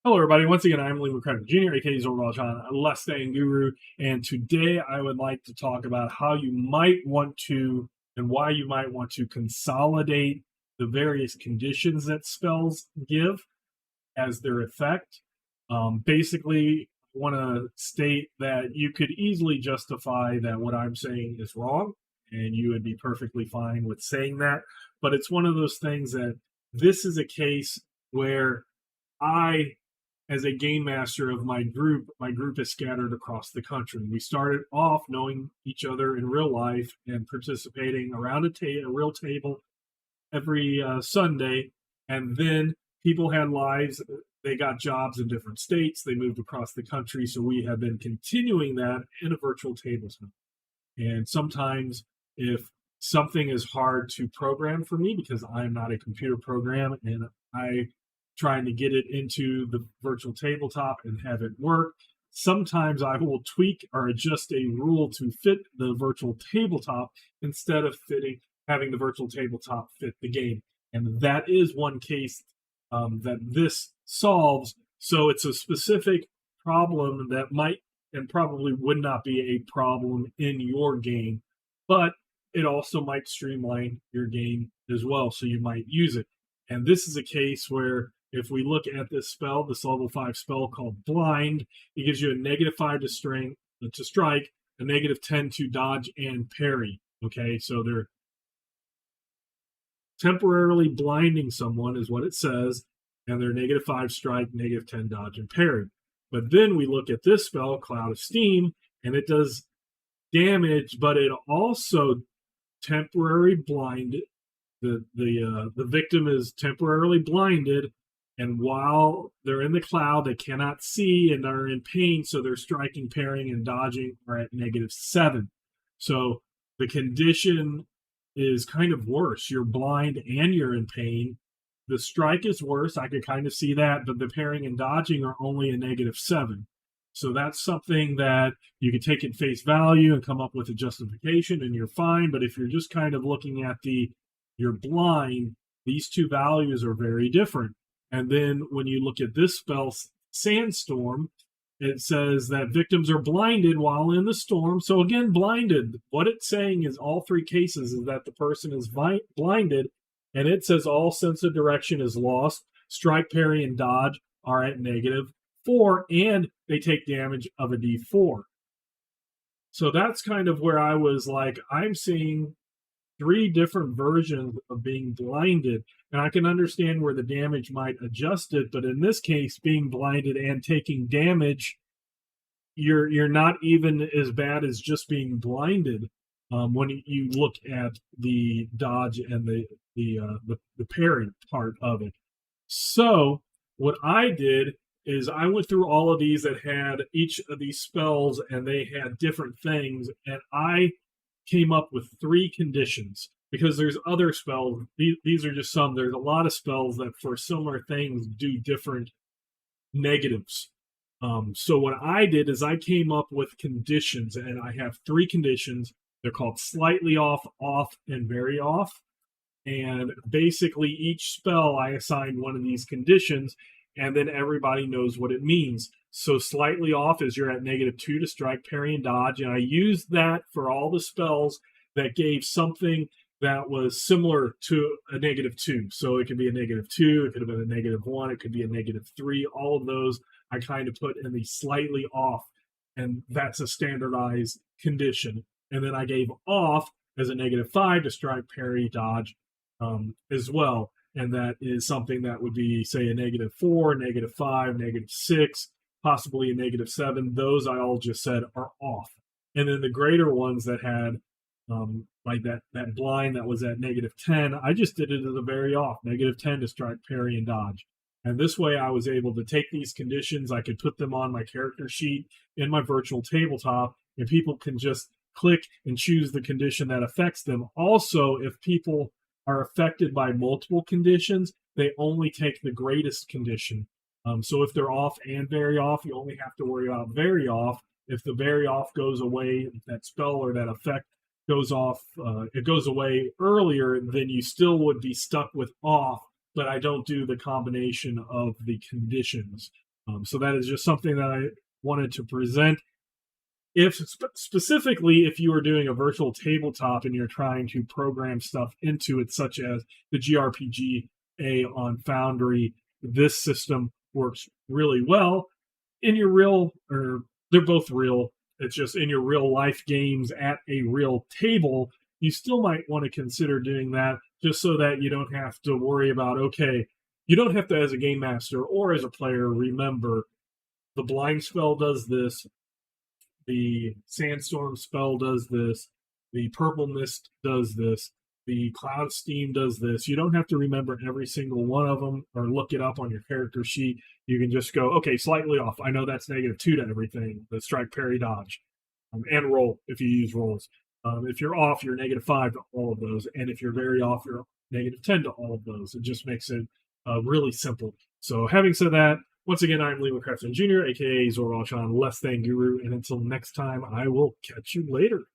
Hello, everybody. Once again, I'm Lee McCracken Jr., aka Zorval John, a Less Than Guru. And today I would like to talk about how you might want to and why you might want to consolidate the various conditions that spells give as their effect. Basically, I want to state that you could easily justify that what I'm saying is wrong, and you would be perfectly fine with saying that. But it's one of those things that this is a case where I, as a game master of my group is scattered across the country. We started off knowing each other in real life and participating around a real table every Sunday. And then people had lives. They got jobs in different states. They moved across the country. So we have been continuing that in a virtual tablesman. And sometimes if something is hard to program for me because I'm not a computer program and I trying to get it into the virtual tabletop and have it work. Sometimes I will tweak or adjust a rule to fit the virtual tabletop instead of having the virtual tabletop fit the game. And that is one case that this solves. So it's a specific problem that might and probably would not be a problem in your game, but it also might streamline your game as well. So you might use it. And this is a case where if we look at this spell, this level 5 spell called Blind, it gives you a -5 to strike, a -10 to dodge and parry. Okay, so they're temporarily blinding someone is what it says, and they're -5 strike, -10 dodge and parry. But then we look at this spell, Cloud of Steam, and it does damage, but it also temporarily blinded. The victim is temporarily blinded, and while they're in the cloud, they cannot see and are in pain, so their striking, parrying, and dodging are at -7. So the condition is kind of worse. You're blind and you're in pain. The strike is worse. I could kind of see that, but the parrying and dodging are only a -7. So that's something that you could take at face value and come up with a justification, and you're fine. But if you're just kind of looking at you're blind, these two values are very different. And then when you look at this spell, Sandstorm, it says that victims are blinded while in the storm. So again, blinded. What it's saying is all three cases is that the person is blinded, and it says all sense of direction is lost. Strike, parry, and dodge are at -4, and they take damage of a D4. So that's kind of where I was like, I'm seeing three different versions of being blinded, and I can understand where the damage might adjust it, but in this case, being blinded and taking damage, you're not even as bad as just being blinded when you look at the dodge and the parry part of it. So what I did is I went through all of these that had each of these spells, and they had different things, and I came up with 3 conditions because there's other spells. These are just some. There's a lot of spells that for similar things do different negatives. So what I did is I came up with conditions, and I have 3 conditions. They're called slightly off, off, and very off. And basically each spell I assign one of these conditions, and then everybody knows what it means. So slightly off is you're at -2 to strike, parry, and dodge. And I used that for all the spells that gave something that was similar to a -2. So it could be a -2, it could have been a -1, it could be a -3. All of those I kind of put in the slightly off, and that's a standardized condition. And then I gave off as a -5 to strike, parry, dodge as well. And that is something that would be, say, a -4, -5, -6, possibly a -7. Those I all just said are off. And then the greater ones that had like that blind that was at -10, I just did it as a very off, -10 to strike, parry, and dodge. And this way I was able to take these conditions, I could put them on my character sheet in my virtual tabletop, and people can just click and choose the condition that affects them. Also, if people are affected by multiple conditions, they only take the greatest condition. So if they're off and very off, you only have to worry about very off. If the very off goes away, if that spell or that effect goes off, it goes away earlier, then you still would be stuck with off, but I don't do the combination of the conditions. So that is just something that I wanted to present. If specifically if you are doing a virtual tabletop and you're trying to program stuff into it, such as the GRPG-A on Foundry, this system works really well. In your real, or they're both real, it's just in your real life games at a real table, you still might want to consider doing that, just so that you don't have to worry about, okay, you don't have to, as a game master or as a player, remember the blind spell does this, the sandstorm spell does this, the purple mist does this, the cloud steam does this. You don't have to remember every single one of them or look it up on your character sheet. You can just go, okay, slightly off. I know that's -2 to everything, the strike, parry, dodge, and roll if you use rolls. If you're off, you're -5 to all of those. And if you're very off, you're -10 to all of those. It just makes it really simple. So having said that, once again, I'm Leland Craftsman Jr., a.k.a. Zor Alshan, Less Than Guru. And until next time, I will catch you later.